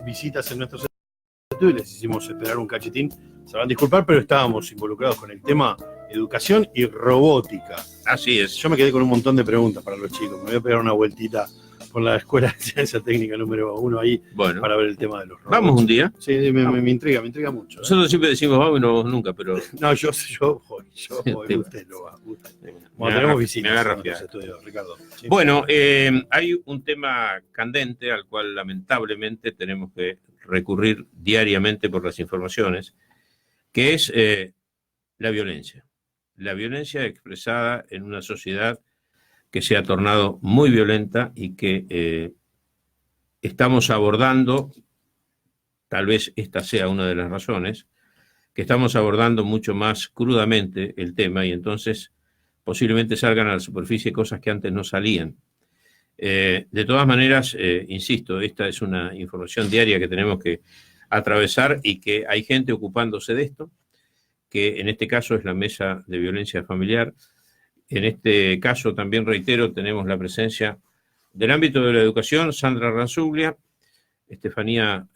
visitas en nuestros estudios y les hicimos esperar un cachitín. Se van a disculpar, pero estábamos involucrados con el tema educación y robótica. Así es. Yo me quedé con un montón de preguntas para los chicos. Me voy a pegar una vueltita por la Escuela de Ciencia Técnica número 1 ahí, bueno, para ver el tema de los robots. ¿Vamos un día? Sí, me intriga mucho. Nosotros siempre decimos vamos y no vamos nunca, pero... No, yo voy, usted no va. Bueno, tenemos visitas en nuestros estudios, Ricardo. ¿Sí? Bueno, hay un tema candente al cual lamentablemente tenemos que recurrir diariamente por las informaciones, que es la violencia. La violencia expresada en una sociedad que se ha tornado muy violenta y que estamos abordando, tal vez esta sea una de las razones, que estamos abordando mucho más crudamente el tema y entonces posiblemente salgan a la superficie cosas que antes no salían. De todas maneras, insisto, esta es una información diaria que tenemos que atravesar y que hay gente ocupándose de esto, que en este caso es la Mesa de Violencia Familiar. En este caso, también reitero, tenemos la presencia del ámbito de la educación, Sandra Ranzuglia, Estefanía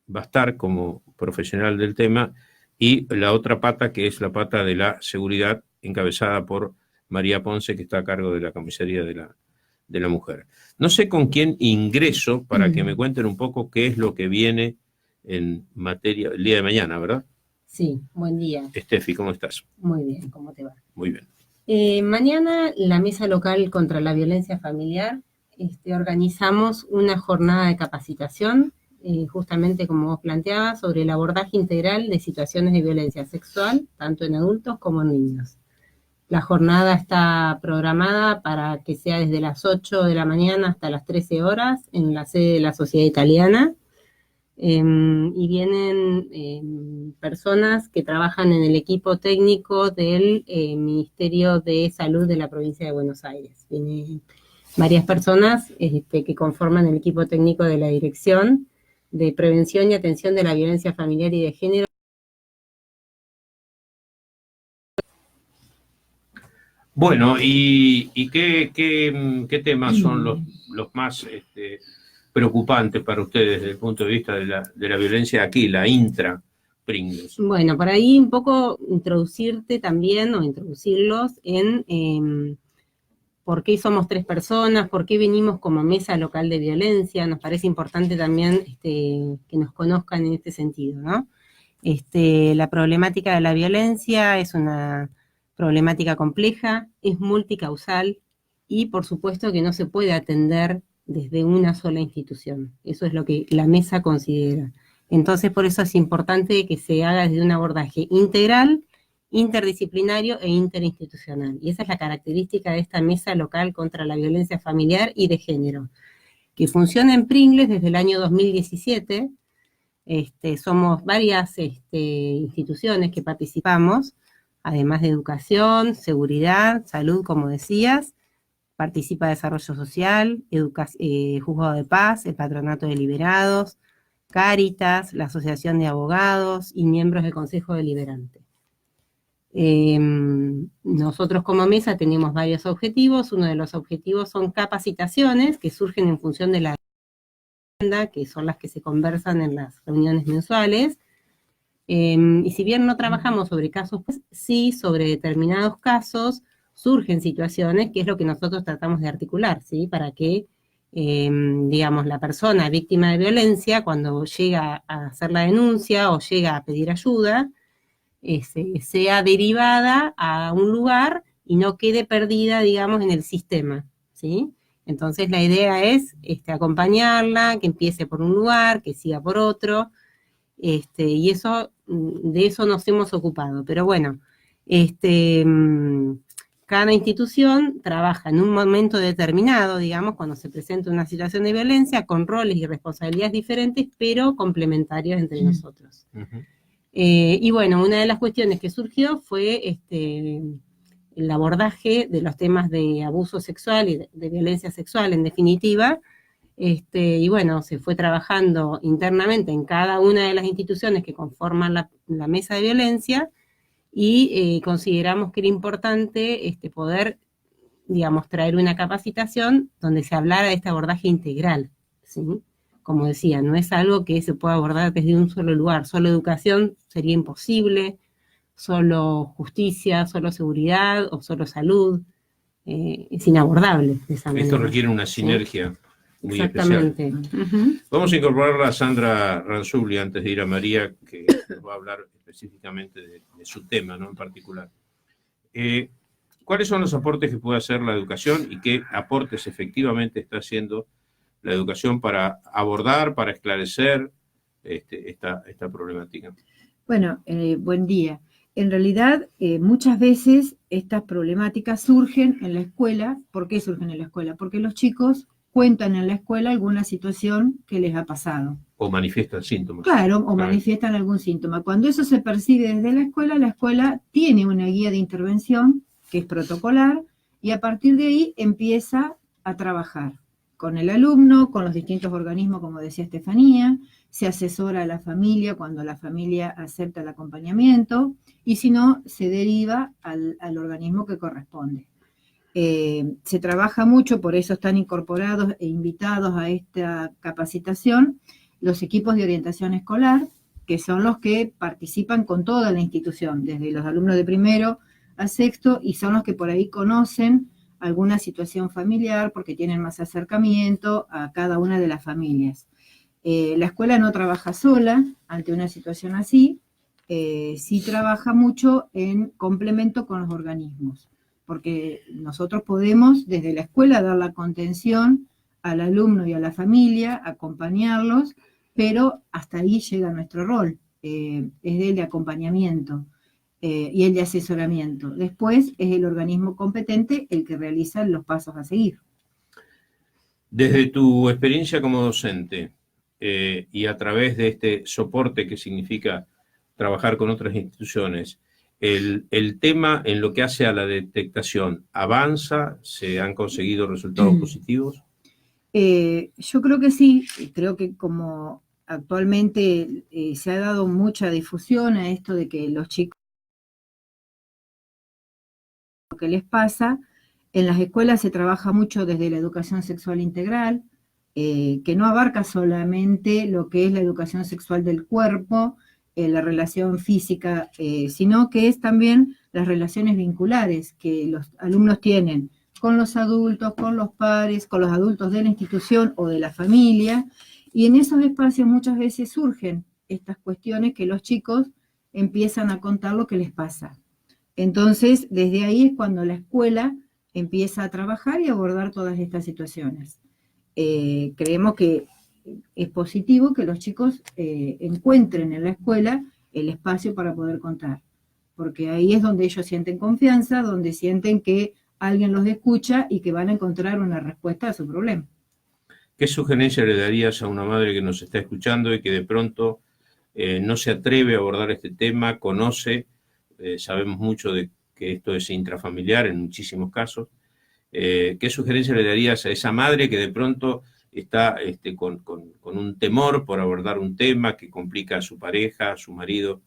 Bastar como profesional del tema, y la otra pata, que es la pata de la seguridad, encabezada por María Ponce, que está a cargo de la comisaría de la mujer. No sé con quién ingreso para que me cuenten un poco qué es lo que viene en materia el día de mañana, ¿verdad? Sí, buen día. Estefi, ¿cómo estás? Muy bien, ¿cómo te va? Muy bien. Mañana la Mesa Local contra la Violencia Familiar organizamos una jornada de capacitación, justamente como vos planteabas, sobre el abordaje integral de situaciones de violencia sexual, tanto en adultos como en niños. La jornada está programada para que sea desde las 8 de la mañana hasta las 13 horas en la sede de la Sociedad Italiana. Y vienen personas que trabajan en el equipo técnico del Ministerio de Salud de la provincia de Buenos Aires. Vienen varias personas que conforman el equipo técnico de la Dirección de Prevención y Atención de la Violencia Familiar y de Género. Bueno, ¿y qué temas son los más preocupantes para ustedes desde el punto de vista de la violencia aquí, la intra-Pringles? Bueno, por ahí un poco introducirte también, o introducirlos en por qué somos 3 personas, por qué venimos como Mesa Local de Violencia. Nos parece importante también que nos conozcan en este sentido, ¿no? La problemática de la violencia es una problemática compleja, es multicausal y por supuesto que no se puede atender desde una sola institución. Eso es lo que la mesa considera. Entonces, por eso es importante que se haga desde un abordaje integral, interdisciplinario e interinstitucional. Y esa es la característica de esta Mesa Local contra la Violencia Familiar y de Género, que funciona en Pringles desde el año 2017. Somos varias instituciones que participamos, además de educación, seguridad, salud, como decías. Participa Desarrollo Social, Juzgado de Paz, el Patronato de Liberados, Cáritas, la Asociación de Abogados y miembros del Consejo Deliberante. Nosotros como mesa tenemos varios objetivos. Uno de los objetivos son capacitaciones que surgen en función de la agenda, que son las que se conversan en las reuniones mensuales. Y si bien no trabajamos sobre casos, pues sí sobre determinados casos surgen situaciones, que es lo que nosotros tratamos de articular, ¿sí? Para que, digamos, la persona víctima de violencia, cuando llega a hacer la denuncia o llega a pedir ayuda, sea derivada a un lugar y no quede perdida, digamos, en el sistema, ¿sí? Entonces la idea es acompañarla, que empiece por un lugar, que siga por otro, y eso, de eso nos hemos ocupado. Pero bueno, cada institución trabaja en un momento determinado, digamos, cuando se presenta una situación de violencia, con roles y responsabilidades diferentes, pero complementarios entre nosotros. Uh-huh. Y bueno, una de las cuestiones que surgió fue el abordaje de los temas de abuso sexual y de violencia sexual, en definitiva. Y bueno, se fue trabajando internamente en cada una de las instituciones que conforman la mesa de violencia, y consideramos que era importante poder, digamos, traer una capacitación donde se hablara de este abordaje integral, ¿sí? como decía, no es algo que se pueda abordar desde un solo lugar. Solo educación sería imposible, solo justicia, solo seguridad o solo salud. Es inabordable de esa manera. Esto requiere una sinergia muy Exactamente. especial. Vamos a incorporar a Sandra Ranzulli antes de ir a María, que nos va a hablar específicamente de su tema, ¿no? En particular. ¿Cuáles son los aportes que puede hacer la educación y qué aportes efectivamente está haciendo la educación para abordar, para esclarecer esta problemática? Bueno, buen día. En realidad, muchas veces estas problemáticas surgen en la escuela. ¿Por qué surgen en la escuela? Porque los chicos cuentan en la escuela alguna situación que les ha pasado. O manifiestan síntomas. Claro, o manifiestan algún síntoma. Cuando eso se percibe desde la escuela tiene una guía de intervención que es protocolar y a partir de ahí empieza a trabajar con el alumno, con los distintos organismos, como decía Estefanía, se asesora a la familia cuando la familia acepta el acompañamiento y si no, se deriva al organismo que corresponde. Se trabaja mucho, por eso están incorporados e invitados a esta capacitación los equipos de orientación escolar, que son los que participan con toda la institución, desde los alumnos de primero a sexto, y son los que por ahí conocen alguna situación familiar porque tienen más acercamiento a cada una de las familias. La escuela no trabaja sola ante una situación así, sí trabaja mucho en complemento con los organismos, porque nosotros podemos desde la escuela dar la contención al alumno y a la familia, acompañarlos, pero hasta ahí llega nuestro rol, es el de acompañamiento y el de asesoramiento. Después es el organismo competente el que realiza los pasos a seguir. Desde tu experiencia como docente y a través de este soporte que significa trabajar con otras instituciones, el tema en lo que hace a la detectación, ¿avanza? ¿Se han conseguido resultados positivos? Yo creo que sí, creo que como actualmente se ha dado mucha difusión a esto de que los chicos lo que les pasa, en las escuelas se trabaja mucho desde la educación sexual integral, que no abarca solamente lo que es la educación sexual del cuerpo, la relación física, sino que es también las relaciones vinculares que los alumnos tienen con los adultos, con los pares, con los adultos de la institución o de la familia, y en esos espacios muchas veces surgen estas cuestiones que los chicos empiezan a contar lo que les pasa. Entonces, desde ahí es cuando la escuela empieza a trabajar y abordar todas estas situaciones. Creemos que es positivo que los chicos encuentren en la escuela el espacio para poder contar, porque ahí es donde ellos sienten confianza, donde sienten que alguien los escucha y que van a encontrar una respuesta a su problema. ¿Qué sugerencia le darías a una madre que nos está escuchando y que de pronto no se atreve a abordar este tema, conoce, sabemos mucho de que esto es intrafamiliar en muchísimos casos? ¿Qué sugerencia le darías a esa madre que de pronto está con un temor por abordar un tema que complica a su pareja, a su marido?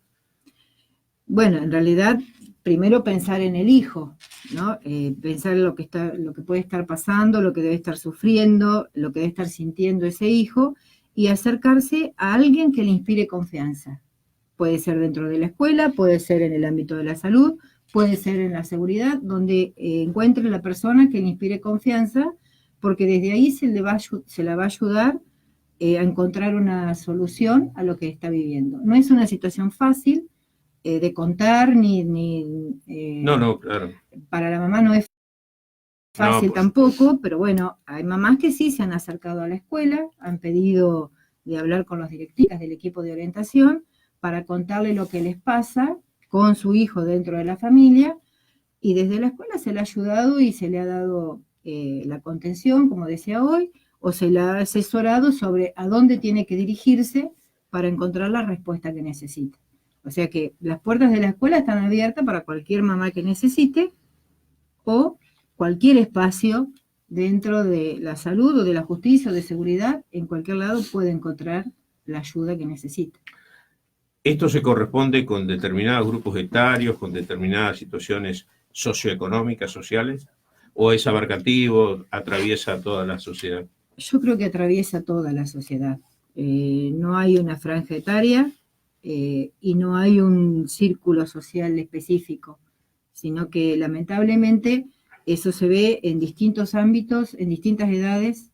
Bueno, en realidad, primero pensar en el hijo, ¿no? Pensar en lo que puede estar pasando, lo que debe estar sufriendo, lo que debe estar sintiendo ese hijo, y acercarse a alguien que le inspire confianza. Puede ser dentro de la escuela, puede ser en el ámbito de la salud, puede ser en la seguridad, donde encuentre la persona que le inspire confianza, porque desde ahí se la va a ayudar a encontrar una solución a lo que está viviendo. No es una situación fácil de contar, No, claro. Para la mamá no es fácil tampoco, pero bueno, hay mamás que sí se han acercado a la escuela, han pedido de hablar con los directivos del equipo de orientación para contarle lo que les pasa con su hijo dentro de la familia, y desde la escuela se le ha ayudado y se le ha dado la contención, como decía hoy, o se le ha asesorado sobre a dónde tiene que dirigirse para encontrar la respuesta que necesita. O sea que las puertas de la escuela están abiertas para cualquier mamá que necesite, o cualquier espacio dentro de la salud o de la justicia o de seguridad, en cualquier lado puede encontrar la ayuda que necesita. ¿Esto se corresponde con determinados grupos etarios, con determinadas situaciones socioeconómicas, sociales? ¿O es abarcativo, atraviesa toda la sociedad? Yo creo que atraviesa toda la sociedad. No hay una franja etaria y no hay un círculo social específico, sino que lamentablemente eso se ve en distintos ámbitos, en distintas edades,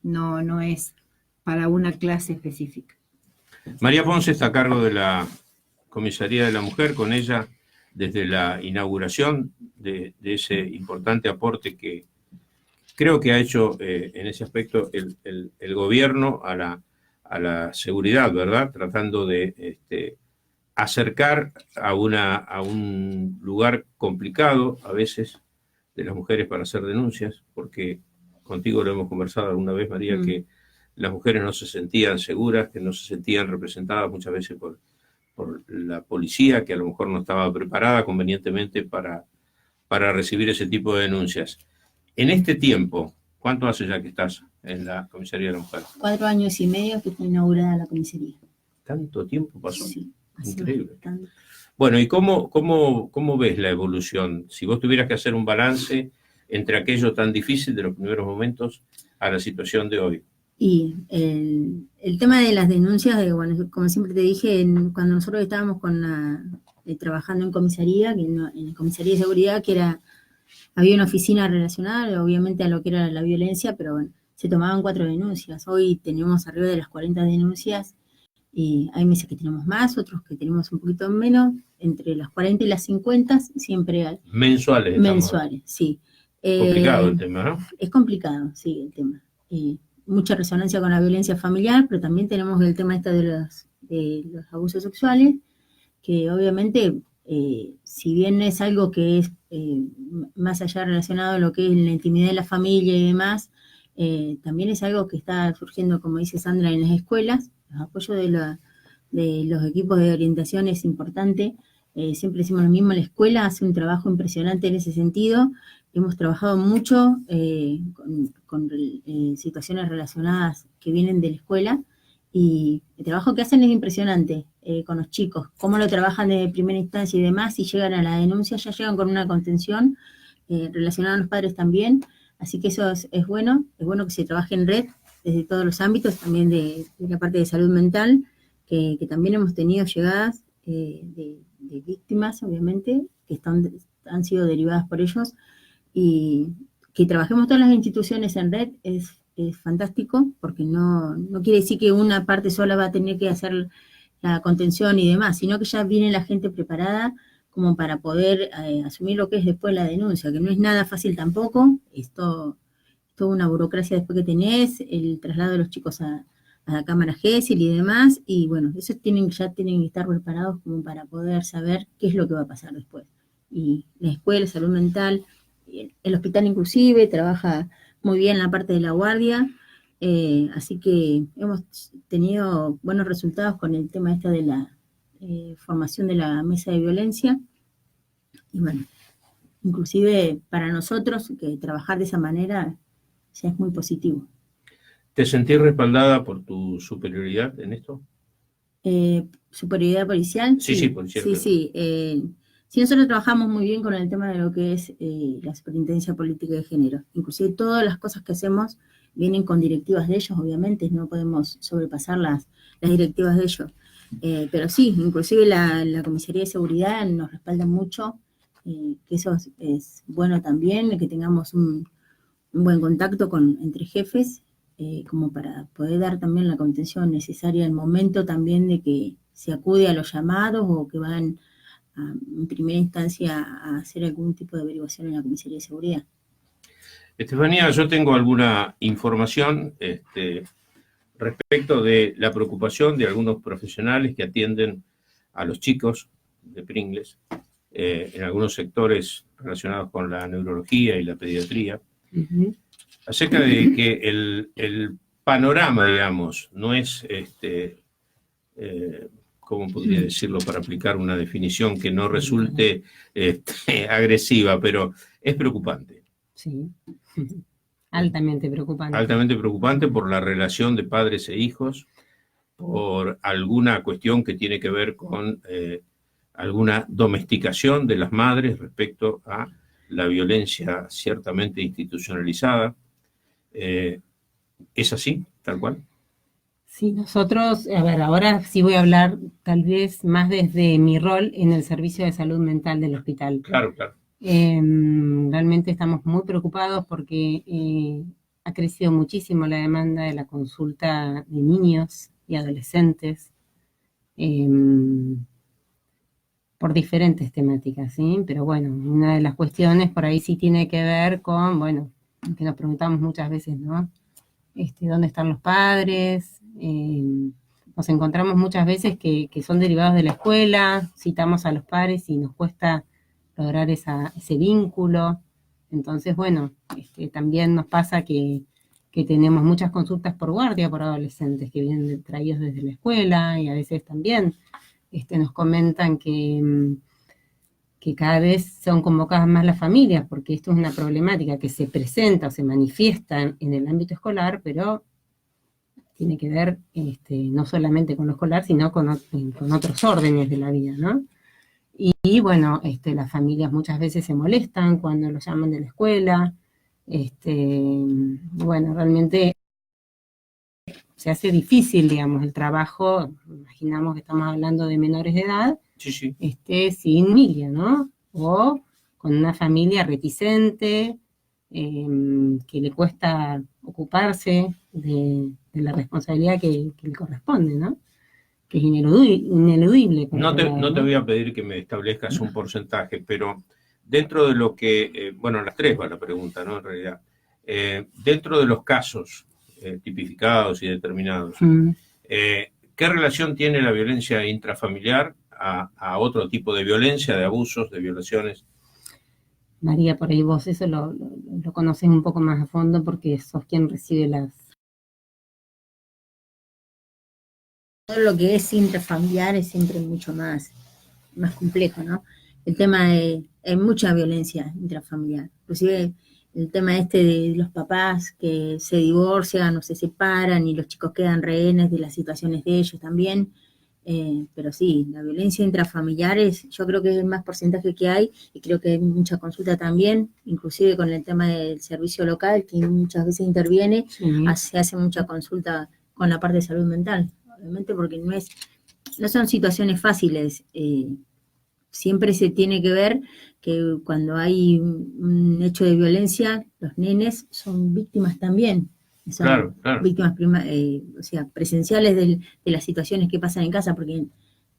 no es para una clase específica. María Ponce está a cargo de la Comisaría de la Mujer, con ella desde la inauguración de ese importante aporte que creo que ha hecho en ese aspecto el gobierno a la seguridad, ¿verdad? Tratando de acercar a un lugar complicado a veces de las mujeres para hacer denuncias, porque contigo lo hemos conversado alguna vez, María, que las mujeres no se sentían seguras, que no se sentían representadas muchas veces por la policía, que a lo mejor no estaba preparada convenientemente para recibir ese tipo de denuncias. En este tiempo, ¿cuánto hace ya que estás en la Comisaría de la Mujer? 4 años y medio que está inaugurada la comisaría. ¿Tanto tiempo pasó? Sí, increíble. Bastante. Bueno, ¿y cómo ves la evolución? Si vos tuvieras que hacer un balance entre aquello tan difícil de los primeros momentos a la situación de hoy. Y el tema de las denuncias, bueno, como siempre te dije, cuando nosotros estábamos trabajando en comisaría, en la comisaría de seguridad, había una oficina relacionada, obviamente, a lo que era la violencia, pero bueno, se tomaban 4 denuncias. Hoy tenemos arriba de las 40 denuncias, y hay meses que tenemos más, otros que tenemos un poquito menos, entre las 40 y las 50 siempre hay. Mensuales. Mensuales, sí. Complicado el tema, ¿no? Es complicado, sí, el tema. Mucha resonancia con la violencia familiar, pero también tenemos el tema de los abusos sexuales, que obviamente, si bien es algo que es más allá relacionado a lo que es la intimidad de la familia y demás, también es algo que está surgiendo, como dice Sandra, en las escuelas. El apoyo de los equipos de orientación es importante. Siempre decimos lo mismo, la escuela hace un trabajo impresionante en ese sentido. Hemos trabajado mucho con situaciones relacionadas que vienen de la escuela, y el trabajo que hacen es impresionante con los chicos, cómo lo trabajan de primera instancia y demás, y llegan a la denuncia, ya llegan con una contención relacionada a los padres también, así que eso es bueno que se trabaje en red desde todos los ámbitos, también de la parte de salud mental, que también hemos tenido llegadas de víctimas, obviamente, que han sido derivadas por ellos, y que trabajemos todas las instituciones en red es fantástico, porque no quiere decir que una parte sola va a tener que hacer la contención y demás, sino que ya viene la gente preparada como para poder asumir lo que es después la denuncia, que no es nada fácil tampoco, es toda una burocracia después que tenés, el traslado de los chicos a la cámara GESIL y demás, y bueno, esos ya tienen que estar preparados como para poder saber qué es lo que va a pasar después. Y la escuela, salud mental, el hospital inclusive trabaja muy bien la parte de la guardia, así que hemos tenido buenos resultados con el tema de la formación de la mesa de violencia, y bueno, inclusive para nosotros que trabajar de esa manera ya es muy positivo. ¿Te sentís respaldada por tu superioridad en esto? ¿Superioridad policial? Sí, policial. Sí. Sí, nosotros trabajamos muy bien con el tema de lo que es la Superintendencia Política de Género. Inclusive todas las cosas que hacemos vienen con directivas de ellos, obviamente, no podemos sobrepasar las directivas de ellos. Pero sí, inclusive la Comisaría de Seguridad nos respalda mucho, que eso es bueno también, que tengamos un buen contacto entre jefes, como para poder dar también la contención necesaria al momento también de que se acude a los llamados o que van en primera instancia a hacer algún tipo de averiguación en la Comisaría de Seguridad. Estefanía, yo tengo alguna información respecto de la preocupación de algunos profesionales que atienden a los chicos de Pringles en algunos sectores relacionados con la neurología y la pediatría, acerca de que el panorama, digamos, no es, ¿cómo podría decirlo para aplicar una definición que no resulte agresiva, pero es preocupante? Sí, altamente preocupante. Altamente preocupante por la relación de padres e hijos, por alguna cuestión que tiene que ver con alguna domesticación de las madres respecto a la violencia ciertamente institucionalizada. ¿Es así, tal cual? Sí, nosotros, a ver, ahora sí voy a hablar tal vez más desde mi rol en el servicio de salud mental del hospital. Claro, claro. Realmente estamos muy preocupados porque ha crecido muchísimo la demanda de la consulta de niños y adolescentes por diferentes temáticas, ¿sí? Pero bueno, una de las cuestiones por ahí sí tiene que ver con, bueno, que nos preguntamos muchas veces, ¿no? ¿Dónde están los padres? Nos encontramos muchas veces que son derivados de la escuela, citamos a los padres y nos cuesta lograr ese vínculo. Entonces, bueno, también nos pasa que tenemos muchas consultas por guardia por adolescentes que vienen traídos desde la escuela y a veces también nos comentan que cada vez son convocadas más las familias, porque esto es una problemática que se presenta o se manifiesta en el ámbito escolar, pero tiene que ver no solamente con lo escolar, sino con otros órdenes de la vida, ¿no? Y bueno, las familias muchas veces se molestan cuando los llaman de la escuela. Bueno, realmente se hace difícil, digamos, el trabajo. Imaginamos que estamos hablando de menores de edad, Sí, sí. sin familia, ¿no? O con una familia reticente, que le cuesta ocuparse de la responsabilidad que le corresponde, ¿no? Que es ineludible. Por No otro te, lado, no te voy a pedir que me establezcas un porcentaje, pero dentro de lo que, bueno, las tres va la pregunta, ¿no? En realidad, dentro de los casos tipificados y determinados, ¿qué relación tiene la violencia intrafamiliar a otro tipo de violencia, de abusos, de violaciones? María, por ahí vos eso lo conocés un poco más a fondo porque sos quien recibe Todo lo que es intrafamiliar es siempre mucho más complejo, ¿no? El tema de, hay mucha violencia intrafamiliar, inclusive el tema de los papás que se divorcian o se separan y los chicos quedan rehenes de las situaciones de ellos también, pero sí, la violencia intrafamiliar yo creo que es el más porcentaje que hay y creo que hay mucha consulta también, inclusive con el tema del servicio local que muchas veces interviene, Sí. se hace mucha consulta con la parte de salud mental, obviamente porque no son situaciones fáciles, siempre se tiene que ver que cuando hay un hecho de violencia, los nenes son víctimas también. Son Claro, claro. víctimas o sea, presenciales de las situaciones que pasan en casa, porque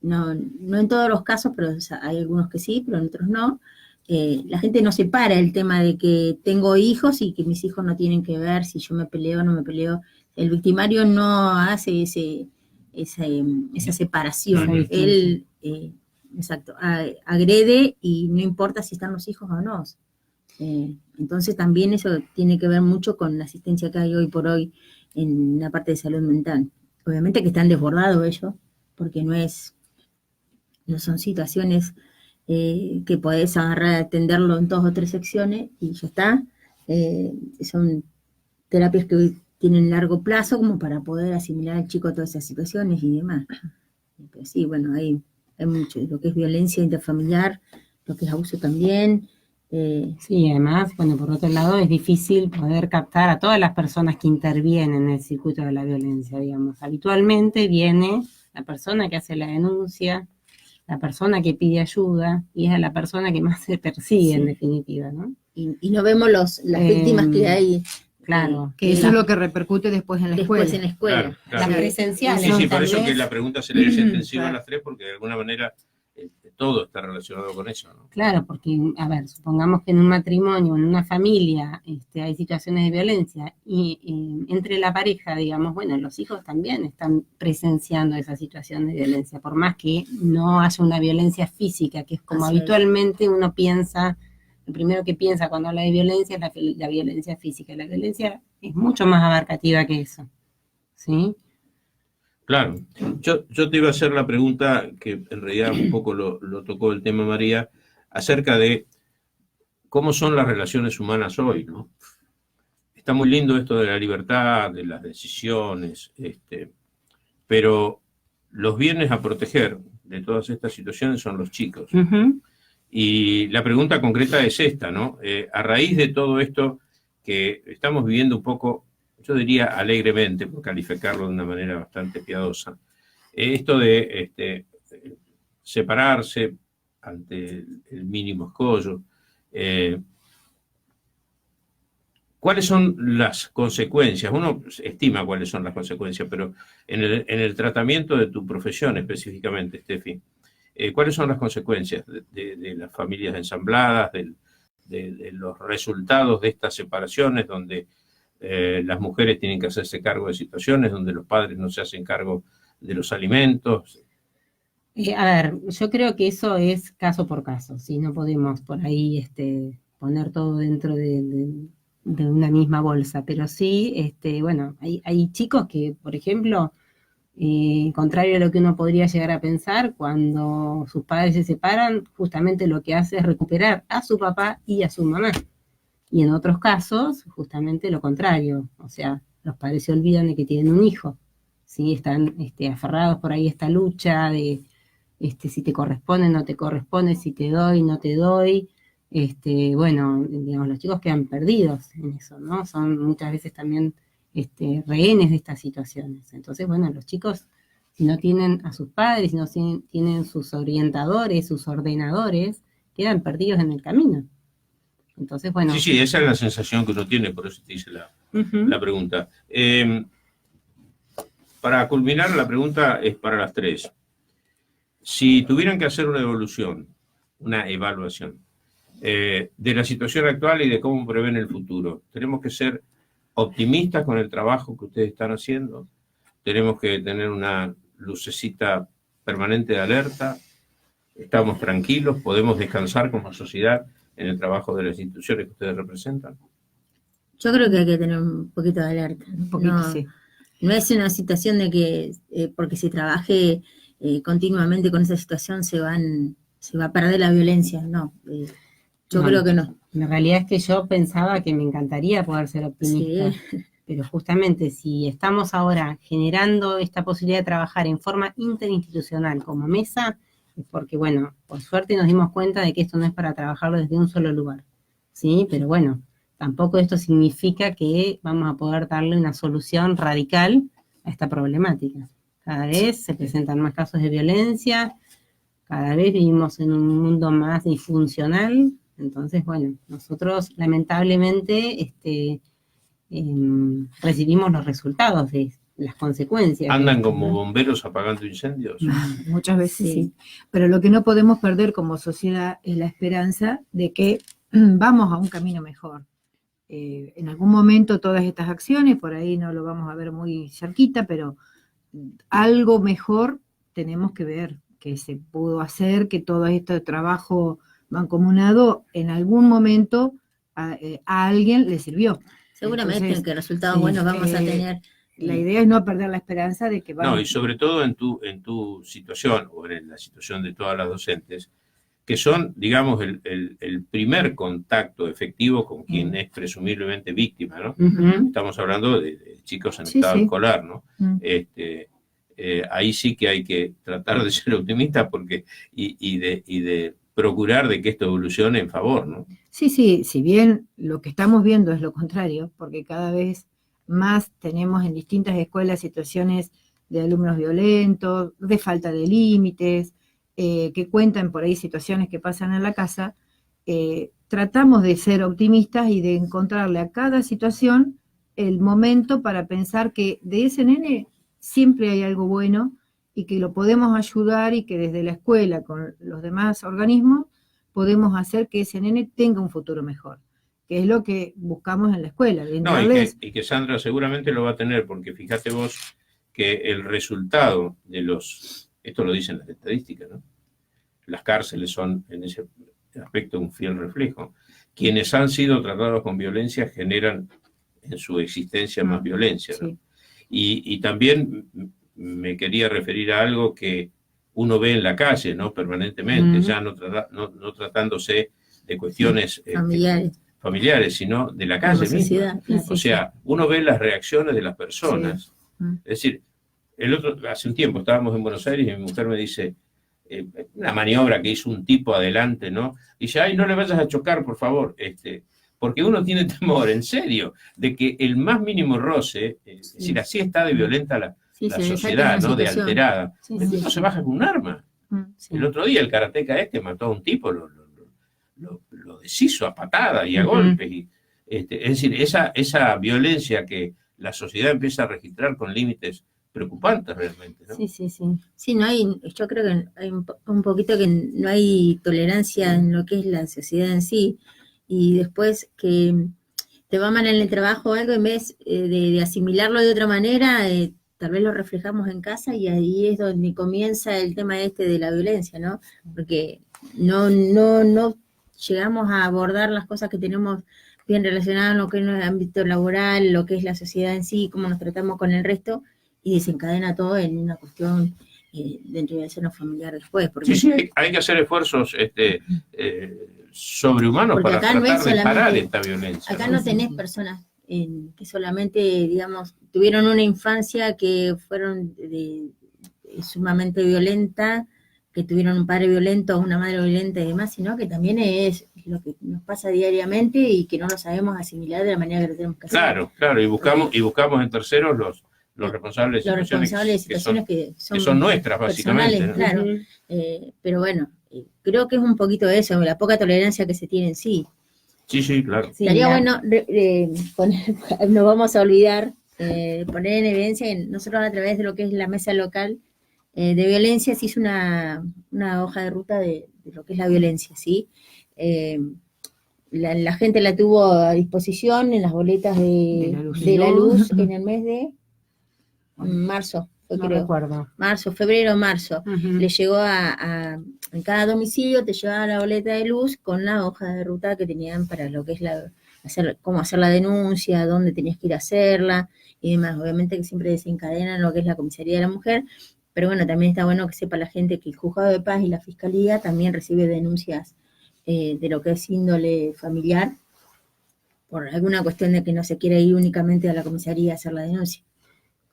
no en todos los casos, pero o sea, hay algunos que sí, pero en otros no. La gente no separa el tema de que tengo hijos y que mis hijos no tienen que ver si yo me peleo o no me peleo. El victimario no hace esa separación. Ujú. Él, exacto, agrede y no importa si están los hijos o no. Entonces también eso tiene que ver mucho con la asistencia que hay hoy por hoy en la parte de salud mental. Obviamente que están desbordados ellos, porque no son situaciones que podés agarrar a atenderlo en 2 o 3 secciones y ya está. Son terapias que tienen largo plazo como para poder asimilar al chico a todas esas situaciones y demás. Pero sí, bueno, hay mucho, lo que es violencia intrafamiliar, lo que es abuso también. Sí, además, bueno, por otro lado es difícil poder captar a todas las personas que intervienen en el circuito de la violencia, digamos. Habitualmente viene la persona que hace la denuncia, la persona que pide ayuda, y es a la persona que más se persigue, Sí. en definitiva, ¿no? Y no vemos las víctimas que hay. Claro. Que eso es lo que repercute después en la Después escuela. en la escuela. Claro, claro. Las Sí. presenciales. Sí, sí, tal por eso vez. que la pregunta se le dice extensiva a Claro. las tres, porque de alguna manera todo está relacionado con eso, ¿no? Claro, porque, a ver, supongamos que en un matrimonio, en una familia, hay situaciones de violencia y entre la pareja, digamos, bueno, los hijos también están presenciando esa situación de violencia, por más que no haya una violencia física, que es como Así es. habitualmente uno piensa, lo primero que piensa cuando habla de violencia es la violencia física. La violencia es mucho más abarcativa que eso, ¿sí? Claro. Yo te iba a hacer la pregunta, que en realidad un poco lo tocó el tema María, acerca de cómo son las relaciones humanas hoy, ¿no? Está muy lindo esto de la libertad, de las decisiones, pero los bienes a proteger de todas estas situaciones son los chicos. Y la pregunta concreta es esta, ¿no? A raíz de todo esto que estamos viviendo un poco yo diría alegremente, por calificarlo de una manera bastante piadosa, esto de separarse ante el mínimo escollo. ¿Cuáles son las consecuencias? Uno estima cuáles son las consecuencias, pero en el tratamiento de tu profesión específicamente, Steffi, ¿cuáles son las consecuencias de las familias ensambladas, de los resultados de estas separaciones, donde las mujeres tienen que hacerse cargo de situaciones, donde los padres no se hacen cargo de los alimentos? A ver, yo creo que eso es caso por caso, si no podemos por ahí poner todo dentro de una misma bolsa, pero sí, bueno, hay chicos que, por ejemplo, contrario a lo que uno podría llegar a pensar, cuando sus padres se separan, justamente lo que hace es recuperar a su papá y a su mamá. Y en otros casos, justamente lo contrario, o sea, los padres se olvidan de que tienen un hijo, ¿sí? Están aferrados por ahí a esta lucha de si te corresponde, no te corresponde, si te doy, no te doy. Bueno, digamos, los chicos quedan perdidos en eso, ¿no? Son muchas veces también rehenes de estas situaciones. Entonces, bueno, los chicos, si no tienen a sus padres, si no tienen sus orientadores, sus ordenadores, quedan perdidos en el camino. Entonces, bueno. Sí, esa es la sensación que uno tiene, por eso te hice la pregunta. Para culminar, la pregunta es para las tres. Si tuvieran que hacer una evaluación de la situación actual y de cómo prevén el futuro, tenemos que ser optimistas con el trabajo que ustedes están haciendo, tenemos que tener una lucecita permanente de alerta, estamos tranquilos, podemos descansar como sociedad en el trabajo de las instituciones que ustedes representan. Yo creo que hay que tener un poquito de alerta. Un poquito, sí. No es una situación de que porque se trabaje continuamente con esa situación se va a perder la violencia, no. Yo creo que no. La realidad es que yo pensaba que me encantaría poder ser optimista, sí. Pero justamente si estamos ahora generando esta posibilidad de trabajar en forma interinstitucional como mesa, es porque, bueno, por suerte nos dimos cuenta de que esto no es para trabajarlo desde un solo lugar, ¿sí? Pero bueno, tampoco esto significa que vamos a poder darle una solución radical a esta problemática. Cada vez se presentan más casos de violencia, cada vez vivimos en un mundo más disfuncional. Entonces, bueno, nosotros lamentablemente recibimos los resultados de las consecuencias. ¿Andan como bomberos apagando incendios? Muchas veces sí. Pero lo que no podemos perder como sociedad es la esperanza de que vamos a un camino mejor. En algún momento todas estas acciones, por ahí no lo vamos a ver muy cerquita, pero algo mejor tenemos que ver, que se pudo hacer, que todo este trabajo mancomunado en algún momento a alguien le sirvió. Seguramente. Entonces, que resultados buenos vamos a tener. La idea es no perder la esperanza de que vamos. No, y sobre todo en tu situación, o en la situación de todas las docentes, que son, digamos, el primer contacto efectivo con quien es presumiblemente víctima, ¿no? Estamos hablando de chicos en estado escolar, ¿no? Ahí sí que hay que tratar de ser optimista porque y de procurar de que esto evolucione en favor, ¿no? Sí, si bien lo que estamos viendo es lo contrario, porque cada vez más tenemos en distintas escuelas situaciones de alumnos violentos, de falta de límites, que cuentan por ahí situaciones que pasan en la casa, tratamos de ser optimistas y de encontrarle a cada situación el momento para pensar que de ese nene siempre hay algo bueno y que lo podemos ayudar y que desde la escuela con los demás organismos podemos hacer que ese nene tenga un futuro mejor, que es lo que buscamos en la escuela. No, y que Sandra seguramente lo va a tener, porque fíjate vos que el resultado de esto lo dicen las estadísticas, ¿no? Las cárceles son en ese aspecto un fiel reflejo. Quienes han sido tratados con violencia generan en su existencia más violencia, ¿no? Sí. Y también me quería referir a algo que uno ve en la calle, ¿no? Permanentemente, ya no tratándose de cuestiones familiares, sino de la calle misma. O sea, uno ve las reacciones de las personas. Sí. Es decir, hace un tiempo estábamos en Buenos Aires y mi mujer me dice, una maniobra que hizo un tipo adelante, ¿no? Y dice, ay, no le vayas a chocar, por favor, porque uno tiene temor, en serio, de que el más mínimo roce, es decir, así está de violenta la sociedad, ¿no? De alterada. El tipo se baja con un arma. Sí. El otro día el karateca mató a un tipo, lo deshizo a patada y a golpes. Y, es decir, esa violencia que la sociedad empieza a registrar con límites preocupantes realmente, ¿no? Sí. Sí, no hay, yo creo que hay un poquito que no hay tolerancia en lo que es la sociedad en sí, y después que te va mal en el trabajo o algo, en vez de asimilarlo de otra manera, tal vez lo reflejamos en casa, y ahí es donde comienza el tema de la violencia, ¿no? Porque no llegamos a abordar las cosas que tenemos bien relacionadas en lo que es el ámbito laboral, lo que es la sociedad en sí, cómo nos tratamos con el resto, y desencadena todo en una cuestión dentro del seno familiar después. Porque Sí, hay que hacer esfuerzos sobrehumanos para tratar de parar esta violencia. Acá no tenés personas que solamente, digamos, tuvieron una infancia que fueron sumamente violenta, que tuvieron un padre violento, una madre violenta y demás, sino que también es lo que nos pasa diariamente y que no lo sabemos asimilar de la manera que lo tenemos que hacer. Claro, y buscamos en terceros los responsables de situaciones que son nuestras, básicamente, ¿no? Claro. Pero bueno, creo que es un poquito eso, la poca tolerancia que se tiene en sí. Sí, claro. Sí, estaría bueno no vamos a olvidar poner en evidencia que nosotros, a través de lo que es la mesa local de violencia, se hizo una hoja de ruta de lo que es la violencia, ¿sí? La gente la tuvo a disposición en las boletas de la luz en el mes de marzo, febrero, marzo. Le llegó en cada domicilio te llevaba la boleta de luz con la hoja de ruta que tenían para lo que es cómo hacer la denuncia, dónde tenías que ir a hacerla y demás. Obviamente que siempre desencadenan lo que es la comisaría de la mujer, pero bueno, también está bueno que sepa la gente que el juzgado de paz y la fiscalía también recibe denuncias de lo que es índole familiar, por alguna cuestión de que no se quiere ir únicamente a la comisaría a hacer la denuncia.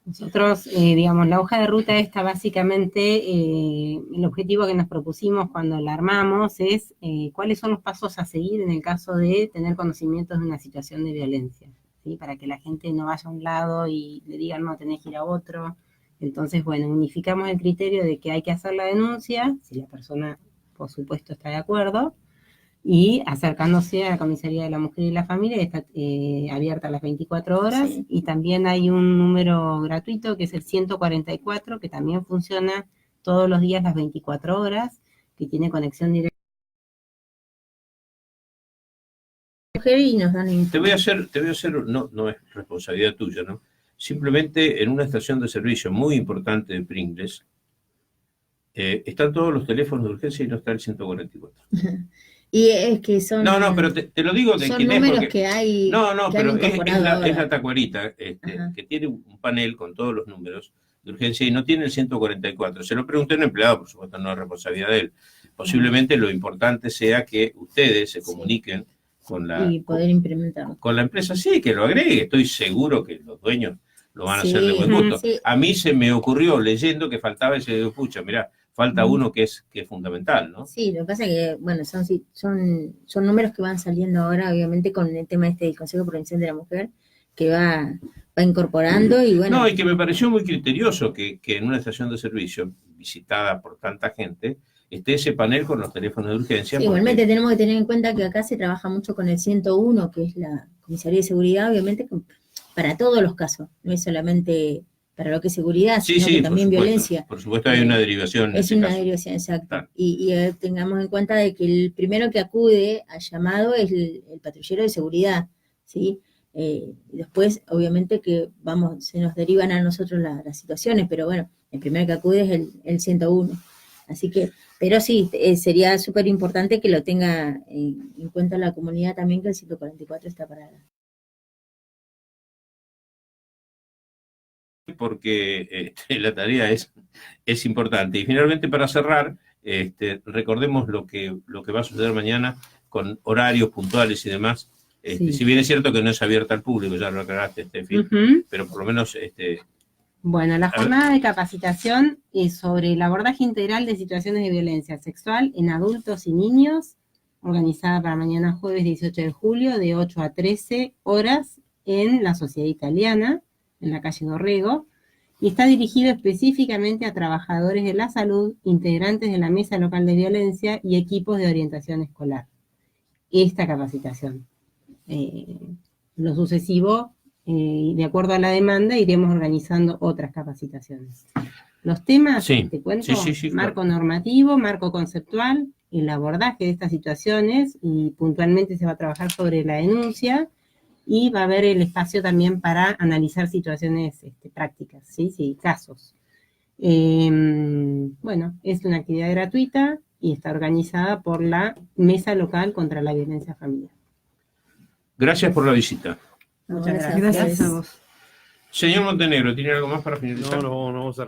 Nosotros, digamos, la hoja de ruta esta básicamente, el objetivo que nos propusimos cuando la armamos es cuáles son los pasos a seguir en el caso de tener conocimientos de una situación de violencia, ¿sí? Para que la gente no vaya a un lado y le digan, no, tenés que ir a otro. Entonces, bueno, unificamos el criterio de que hay que hacer la denuncia, si la persona, por supuesto, está de acuerdo, y acercándose a la Comisaría de la Mujer y la Familia, que está abierta a las 24 horas, sí. Y también hay un número gratuito que es el 144, que también funciona todos los días las 24 horas, que tiene conexión directa. Y nos dan te voy a hacer, no es responsabilidad tuya, ¿no? Simplemente en una estación de servicio muy importante de Pringles, están todos los teléfonos de urgencia y no está el 144. Y es que son... No, pero te lo digo de son quién es. Números que hay. No, pero es la tacuarita, Ajá. que tiene un panel con todos los números de urgencia y no tiene el 144. Se lo pregunté a un empleado, por supuesto, no es responsabilidad de él. Posiblemente lo importante sea que ustedes se comuniquen con la... Y poder implementarlo. Con la empresa, sí, que lo agregue. Estoy seguro que los dueños lo van a hacer de buen gusto. Sí. A mí se me ocurrió, leyendo, que faltaba ese de pucha, mirá, falta uno que es fundamental, ¿no? Sí, lo que pasa es que, bueno, son números que van saliendo ahora, obviamente, con el tema del Consejo de Prevención de la Mujer, que va incorporando y bueno... No, y que me pareció muy criterioso que en una estación de servicio visitada por tanta gente esté ese panel con los teléfonos de urgencia. Sí, igualmente tenemos que tener en cuenta que acá se trabaja mucho con el 101, que es la Comisaría de Seguridad, obviamente, para todos los casos, no es solamente... para lo que es seguridad, sino que también violencia. Por supuesto hay una derivación. Es una derivación, exacto. Claro. Y tengamos en cuenta de que el primero que acude al llamado es el patrullero de seguridad, ¿sí? Después, obviamente, que se nos derivan a nosotros las situaciones, pero bueno, el primero que acude es el 101. Así que, pero sí, sería súper importante que lo tenga en cuenta la comunidad también, que el 144 está para... Porque la tarea es importante. Y finalmente, para cerrar, recordemos lo que va a suceder mañana con horarios puntuales y demás. Sí. Si bien es cierto que no es abierta al público, ya lo aclaraste, Steffi, pero por lo menos... Bueno, la jornada de capacitación es sobre el abordaje integral de situaciones de violencia sexual en adultos y niños organizada para mañana jueves 18 de julio de 8 a 13 horas en la Sociedad Italiana, en la calle Dorrego, y está dirigido específicamente a trabajadores de la salud, integrantes de la Mesa Local de Violencia y equipos de orientación escolar. Esta capacitación. Lo sucesivo, de acuerdo a la demanda, iremos organizando otras capacitaciones. Los temas, Sí, te cuento, sí, marco normativo, marco conceptual, el abordaje de estas situaciones, y puntualmente se va a trabajar sobre la denuncia, y va a haber el espacio también para analizar situaciones prácticas, ¿sí? Casos. Bueno, es una actividad gratuita y está organizada por la Mesa Local contra la Violencia Familiar. Gracias por la visita. Muchas gracias. Gracias a vos. Señor Montenegro, ¿tiene algo más para finalizar? No vamos a